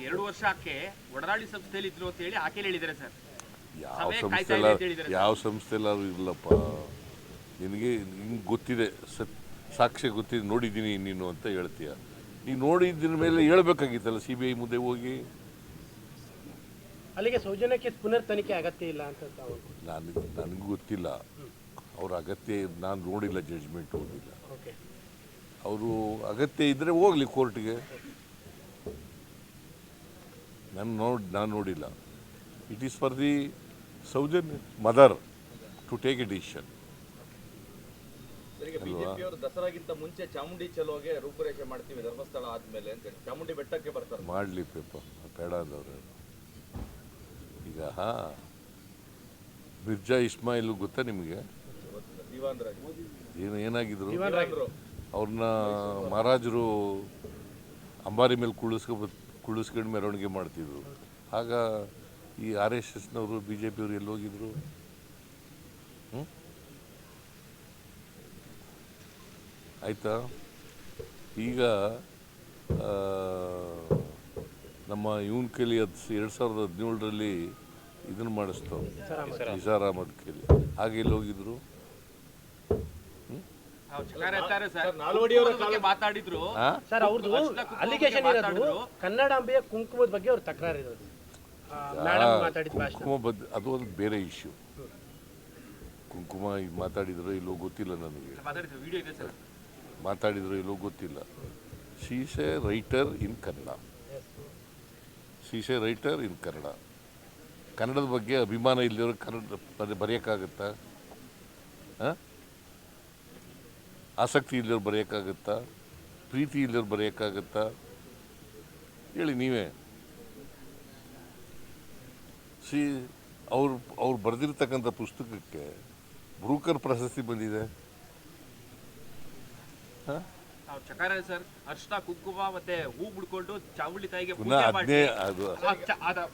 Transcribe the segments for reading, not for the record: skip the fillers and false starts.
2 ವರ್ಷಕ್ಕೆ ಒಡನಾಡಿ ಸಂಸ್ಥೆಯಲ್ಲಿ ಇದ್ರು ಅಂತ ಹೇಳಿ ಆಕೆ ಹೇಳಿದ್ದಾರೆ ಸರ್. ಯಾವ ಸಂಸ್ಥೆಲ್ಲಾದ್ರೂ ಇರಲಪ್ಪ, ನಿನಗೆ ಹಿಂಗೆ ಗೊತ್ತಿದೆ, ಸಾಕ್ಷ್ಯ ಗೊತ್ತಿದೆ, ನೋಡಿದ್ದೀನಿ ನೀನು ಅಂತ ಹೇಳ್ತೀಯ. ನೀನು ನೋಡಿದ್ದ ಮೇಲೆ ಹೇಳ್ಬೇಕಾಗಿತ್ತಲ್ಲ CBI ಮುಂದೆ ಹೋಗಿ. ಅಲ್ಲಿಗೆ ಸೌಜನ್ಯಕ್ಕೆ ಪುನರ್ ತನಿಖೆ ಅಗತ್ಯ ಇಲ್ಲ ಅಂತ ನನಗೂ ಗೊತ್ತಿಲ್ಲ. ಅವ್ರ ಅಗತ್ಯ ನಾನು ನೋಡಿಲ್ಲ, ಜಡ್ಜ್ಮೆಂಟ್ ಓದಿಲ್ಲ. ಅವರು ಅಗತ್ಯ ಇದ್ದರೆ ಹೋಗಲಿ ಕೋರ್ಟ್ಗೆ. ನಾನು ನೋಡಿಲ್ಲ. It is for the Sowjanya mother to take a decision. ಬಿಜೆಪಿಯವರು ದಸರಾಗಿಂತ ಮುಂಚೆ ಚಾಮುಂಡಿ ಚಲೋಗೆ ರೂಪುರೇಷೆ ಮಾಡ್ತೀವಿ ಧರ್ಮಸ್ಥಳ ಆದ್ಮೇಲೆ ಅಂತ ಚಾಮುಂಡಿ ಬೆಟ್ಟಕ್ಕೆ ಬರ್ತಾರೆ. ಮಾಡಲಿ ಪೇಪ, ಬೇಡ ಅಂದವ್ರೆ. ಈಗ ಮಿರ್ಜಾ ಇಸ್ಮಾಯಿಲ್ ಗೊತ್ತಾ ನಿಮಗೆ? ಏನಾಗಿದ್ರು? ಅವ್ರನ್ನ ಮಹಾರಾಜರು ಅಂಬಾರಿ ಮೇಲೆ ಕುಳಿಸ್ಕೊಂಡು ಮೆರವಣಿಗೆ ಮಾಡ್ತಿದ್ರು. ಆಗ ಈ RSSನವರು BJPಯವರು ಎಲ್ಲಿ ಹೋಗಿದ್ರು? ಆಯಿತಾ? ಈಗ ನಮ್ಮ ಇವನ್ ಕೈಲಿ 2017ರಲ್ಲಿ ಇದನ್ನು ಮಾಡಿಸ್ತಾವ, ನಿಸಾರ್ ಅಹಮದ್ ಕೈಲಿ. ಹಾಗೆ ಎಲ್ಲಿ ಹೋಗಿದ್ರು? ಮಾತಾಡಿದ್ರು ಸರ್. ಅವ್ರದ್ದು ಅಲಿಗೇಷನ್ ಇರೋದು ಕನ್ನಡಾಂಬೆಯ ಕುಂಕುಮದ ಬಗ್ಗೆ ಅವ್ರ ತಕರಾರು ಇರೋದು. ಕುಂಕುಮ ಅದು ಒಂದು ಬೇರೆ ಇಶ್ಯೂ. ಕುಂಕುಮ ಮಾತಾಡಿದ್ರು ಇಲ್ಲೋ ಗೊತ್ತಿಲ್ಲ ನನಗೆ, ಮಾತಾಡಿದ್ರು ಇಲ್ಲೋ ಗೊತ್ತಿಲ್ಲ. ಶಿ ಈಸ್ ಎ ರೈಟರ್ ಇನ್ ಕನ್ನಡ. ಕನ್ನಡದ ಬಗ್ಗೆ ಅಭಿಮಾನ ಇಲ್ಲದಿರೋ ಕನ್ನಡ ಬರೆಯೋಕ್ಕಾಗತ್ತಾ? ಆಸಕ್ತಿ ಇಲ್ಲದವ್ರು ಬರೆಯೋಕ್ಕಾಗತ್ತಾ? ಪ್ರೀತಿ ಇಲ್ಲದವ್ರು ಬರೆಯೋಕ್ಕಾಗತ್ತಾ? ಹೇಳಿ ನೀವೇ. ಅವ್ರು ಬರೆದಿರ್ತಕ್ಕಂಥ ಪುಸ್ತಕಕ್ಕೆ ಬ್ರೂಕರ್ ಪ್ರಶಸ್ತಿ ಬಂದಿದೆ. ಸರ್ ಅರ್ಶನ ಕುಂಕುಮ ಮತ್ತೆ ಹೂ ಬಿಡ್ಕೊಂಡು ಚಾಮುಂಡಿ ತಾಯಿಗೆ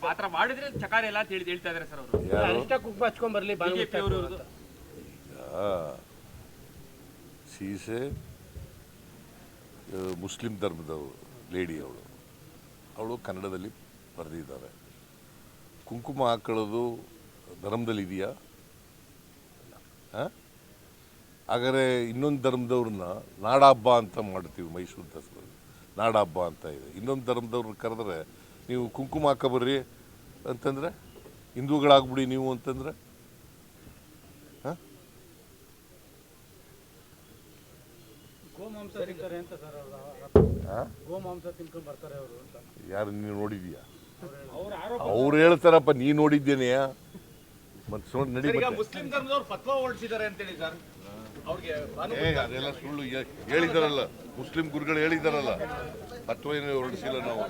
ಪಾತ್ರ ಮಾಡಿದ್ರೆ ಚಕಾರ ಎಲ್ಲ ಹೇಳ್ತಾ ಇದಾರೆ ಸರ್ ಅವರು. ಅರ್ಶನ ಕುಂಕುಮ ಹಚ್ಕೊಂಡ್ ಬರ್ಲಿ ಬಿಜೆಪಿಯವರು. ಸೀಸೆ ಮುಸ್ಲಿಂ ಧರ್ಮದವರು ಲೇಡಿ, ಅವಳು ಕನ್ನಡದಲ್ಲಿ ಬರೆದಿದ್ದಾರೆ. ಕುಂಕುಮ ಹಾಕೊಳ್ಳೋದು ಧರ್ಮದಲ್ಲಿ ಇದೆಯಾ? ಹಾಗಾದರೆ ಇನ್ನೊಂದು ಧರ್ಮದವ್ರನ್ನ ನಾಡಹಬ್ಬ ಅಂತ ಮಾಡ್ತೀವಿ, ಮೈಸೂರು ದಸರಾ ನಾಡಹಬ್ಬ ಅಂತ ಇದೆ. ಇನ್ನೊಂದು ಧರ್ಮದವ್ರನ್ನ ಕರೆದ್ರೆ ನೀವು ಕುಂಕುಮ ಹಾಕಬರ್ರಿ ಅಂತಂದರೆ, ಹಿಂದೂಗಳಾಗ್ಬಿಡಿ ನೀವು ಅಂತಂದರೆ, ಯಾರು ನೀವು ನೋಡಿದ್ಯಾ? ಅವ್ರು ಹೇಳ್ತಾರಪ್ಪ, ನೀ ನೋಡಿದ್ದೇನೆಯಾ? ಮತ್ತೆ ನಡಿ. ಮುಸ್ಲಿಂ ಧರ್ಮದವ್ರು ಫತ್ವಾ ಹೊರಡಿಸಿದ್ದಾರೆ ಅಂತೇಳಿ ಸರ್. ಅದೆಲ್ಲ ಸುಳ್ಳು ಹೇಳಿದಾರಲ್ಲ, ಮುಸ್ಲಿಂ ಗುರುಗಳು ಹೇಳಿದಾರಲ್ಲ, ಫತ್ವಾ ಏನು ಹೊರಡಿಸಿಲ್ಲ ನಾವು.